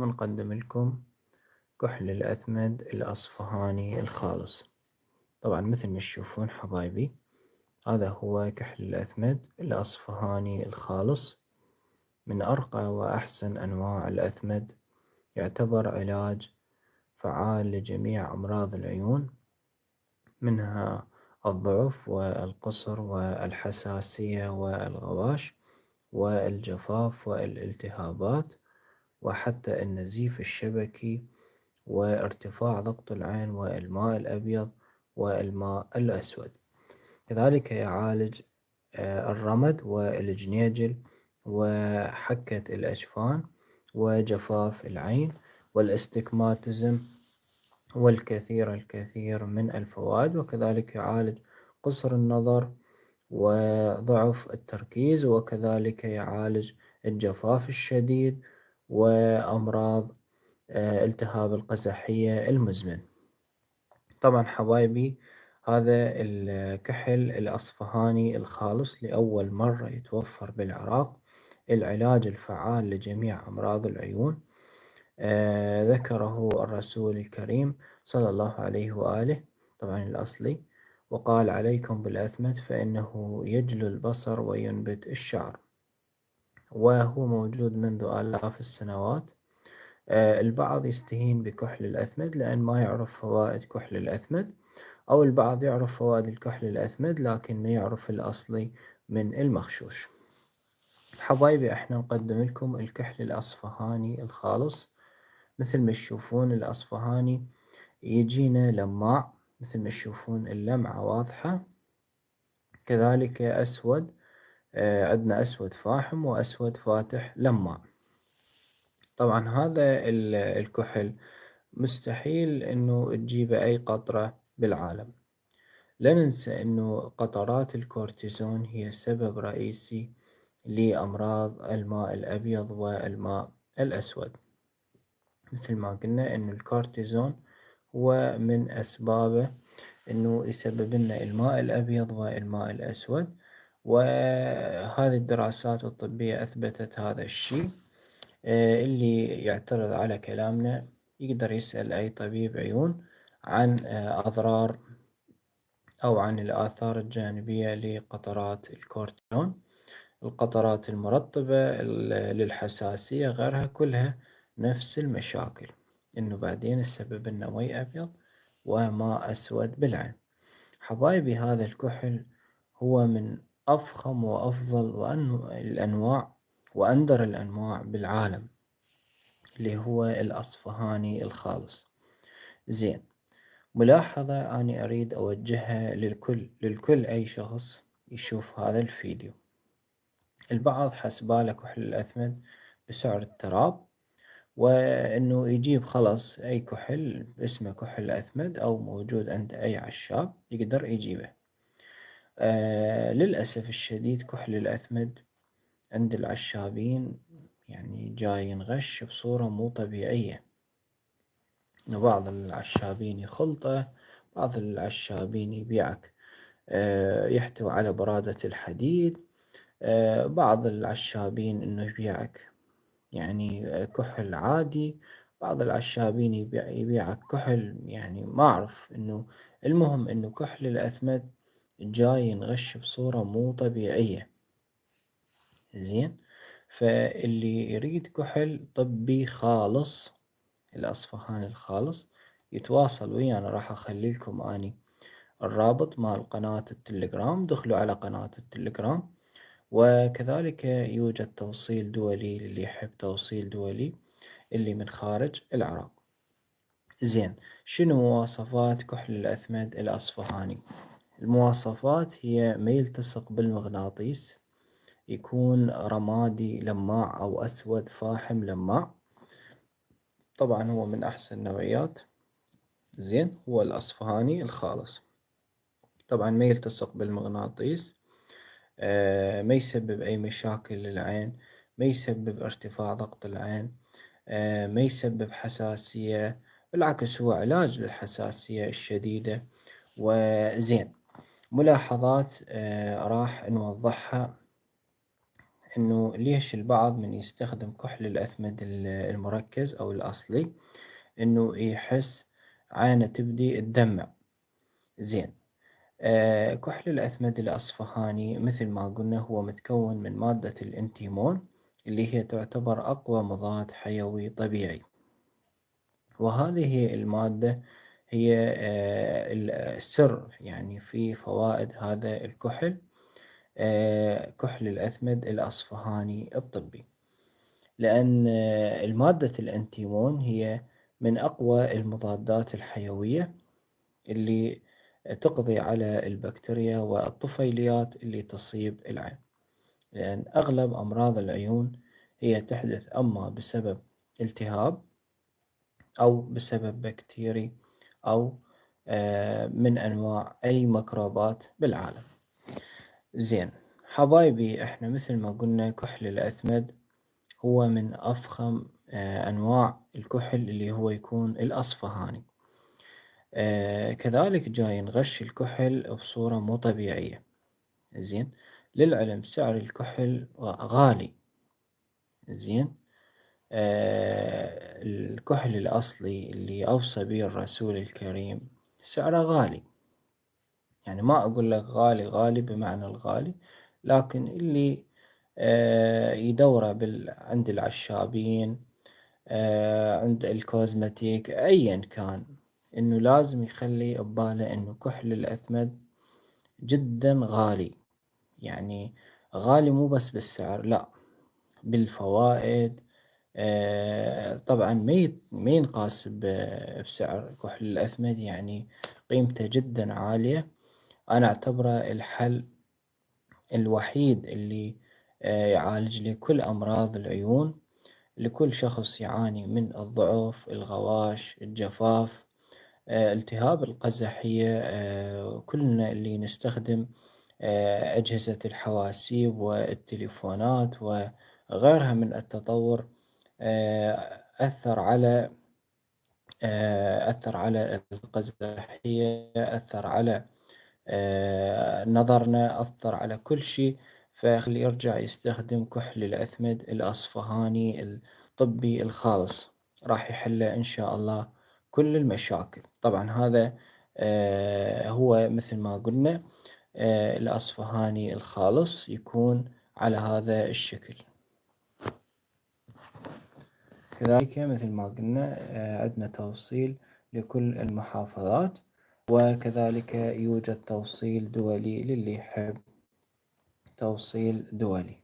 نقدم لكم كحل الأثمد الأصفهاني الخالص. طبعا مثل ما تشوفون حبايبي، هذا هو كحل الأثمد الأصفهاني الخالص، من أرقى وأحسن أنواع الأثمد، يعتبر علاج فعال لجميع أمراض العيون، منها الضعف والقصر والحساسية والغواش والجفاف والالتهابات، وحتى النزيف الشبكي وارتفاع ضغط العين والماء الأبيض والماء الأسود. كذلك يعالج الرمد والجنيجل وحكة الأجفان وجفاف العين والاستكماتيزم الكثير من الفوائد. وكذلك يعالج قصر النظر وضعف التركيز، وكذلك يعالج الجفاف الشديد وأمراض التهاب القزحية المزمن. طبعا حبايبي، هذا الكحل الأصفهاني الخالص لأول مرة يتوفر بالعراق، العلاج الفعال لجميع أمراض العيون. ذكره الرسول الكريم صلى الله عليه وآله، طبعا الأصلي، وقال: عليكم بالأثمد فإنه يجلو البصر وينبت الشعر. وهو موجود منذ آلاف السنوات. البعض يستهين بكحل الأثمد لأن ما يعرف فوائد كحل الأثمد، أو البعض يعرف فوائد الكحل الأثمد لكن ما يعرف الأصلي من المغشوش. حبايبي، احنا نقدم لكم الكحل الأصفهاني الخالص. مثل ما تشوفون الأصفهاني يجينا لماع، مثل ما تشوفون اللمعة واضحة. كذلك أسود، عندنا أسود فاحم وأسود فاتح لماع. طبعا هذا الكحل مستحيل انه تجيبه اي قطرة بالعالم. لا ننسى انه قطرات الكورتيزون هي سبب رئيسي لامراض الماء الابيض والماء الاسود. مثل ما قلنا انه الكورتيزون هو من اسبابه انه يسبب لنا الماء الابيض والماء الاسود، وهذه الدراسات الطبية اثبتت هذا الشيء. اللي يعترض على كلامنا يقدر يسأل أي طبيب عيون عن أضرار أو عن الآثار الجانبية لقطرات الكورتيزون. القطرات المرطبة للحساسية غيرها كلها نفس المشاكل، إنه بعدين السبب إنه مي أبيض وماء أسود بالعين. حبايبي، هذا الكحل هو من أفخم وأفضل الأنواع وأندر الأنواع بالعالم، اللي هو الأصفهاني الخالص. زين، ملاحظة أنا أريد أوجهها للكل أي شخص يشوف هذا الفيديو. البعض حسباله كحل الأثمد بسعر التراب، وإنه يجيب خلص أي كحل اسمه كحل أثمد أو موجود عند أي عشاب يقدر يجيبه. للأسف الشديد كحل الأثمد عند العشابين يعني جاي ينغش بصورة مو طبيعية. إنه بعض العشابين يخلطه، بعض العشابين يبيعك يحتوي على برادة الحديد، بعض العشابين إنه يبيعك يعني كحل عادي، بعض العشابين يبيعك كحل يعني ما أعرف إنه. المهم إنه كحل الأثمد جاي ينغش بصورة مو طبيعية. زين، فاللي يريد كحل طبي خالص، الأصفهاني الخالص، يتواصل ويانا. راح أخلي لكم أني الرابط مال قناة التليجرام، دخلوا على قناة التليجرام. وكذلك يوجد توصيل دولي للي يحب توصيل دولي اللي من خارج العراق. زين، شنو مواصفات كحل الأثمد الأصفهاني؟ المواصفات هي ما يلتصق بالمغناطيس، يكون رمادي لماع أو أسود فاحم لماع. طبعا هو من أحسن نوعيات. زين، هو الأصفهاني الخالص. طبعا ما يلتصق بالمغناطيس، ما يسبب أي مشاكل للعين، ما يسبب ارتفاع ضغط العين، ما يسبب حساسية، بالعكس هو علاج للحساسية الشديدة. وزين، ملاحظات راح نوضحها إنه ليش البعض من يستخدم كحل الأثمد المركز أو الأصلي، إنه يحس عينه تبدي تدمع. زين. كحل الأثمد الأصفهاني مثل ما قلنا هو متكون من مادة الأنتيمون اللي هي تعتبر أقوى مضاد حيوي طبيعي، وهذه المادة هي السر يعني في فوائد هذا الكحل، كحل الأثمد الأصفهاني الطبي، لأن المادة الأنتيمون هي من أقوى المضادات الحيوية اللي تقضي على البكتيريا والطفيليات اللي تصيب العين، لأن أغلب أمراض العيون هي تحدث أما بسبب التهاب أو بسبب بكتيري أو من أنواع أي ميكروبات بالعالم. زين حبايبي، احنا مثل ما قلنا كحل الأثمد هو من أفخم أنواع الكحل اللي هو يكون الأصفهاني. كذلك جاي نغش الكحل بصورة مو طبيعية. زين. للعلم سعر الكحل غالي. زين. الكحل الأصلي اللي أوصى به الرسول الكريم سعره غالي، يعني ما أقول لك غالي غالي بمعنى الغالي، لكن اللي يدوره عند العشابين، عند الكوزمتيك أيا كان، إنه لازم يخلي بباله إنه كحل الأثمد جدا غالي. يعني غالي مو بس بالسعر، لا، بالفوائد. طبعا ما ينقاس بسعر كحل الأثمد، يعني قيمته جدا عالية. أنا أعتبره الحل الوحيد اللي يعالج لي كل أمراض العيون، لكل شخص يعاني من الضعف، الغواش، الجفاف، التهاب القزحية. كلنا اللي نستخدم أجهزة الحواسيب والتليفونات وغيرها من التطور، أثر على القزحية، أثر على نظرنا، أثر على كل شيء. فخلي يرجع يستخدم كحل الأثمد الأصفهاني الطبي الخالص، راح يحل إن شاء الله كل المشاكل. طبعا هذا هو مثل ما قلنا الأصفهاني الخالص يكون على هذا الشكل. كذلك مثل ما قلنا عندنا توصيل لكل المحافظات، وكذلك يوجد توصيل دولي للي يحب توصيل دولي.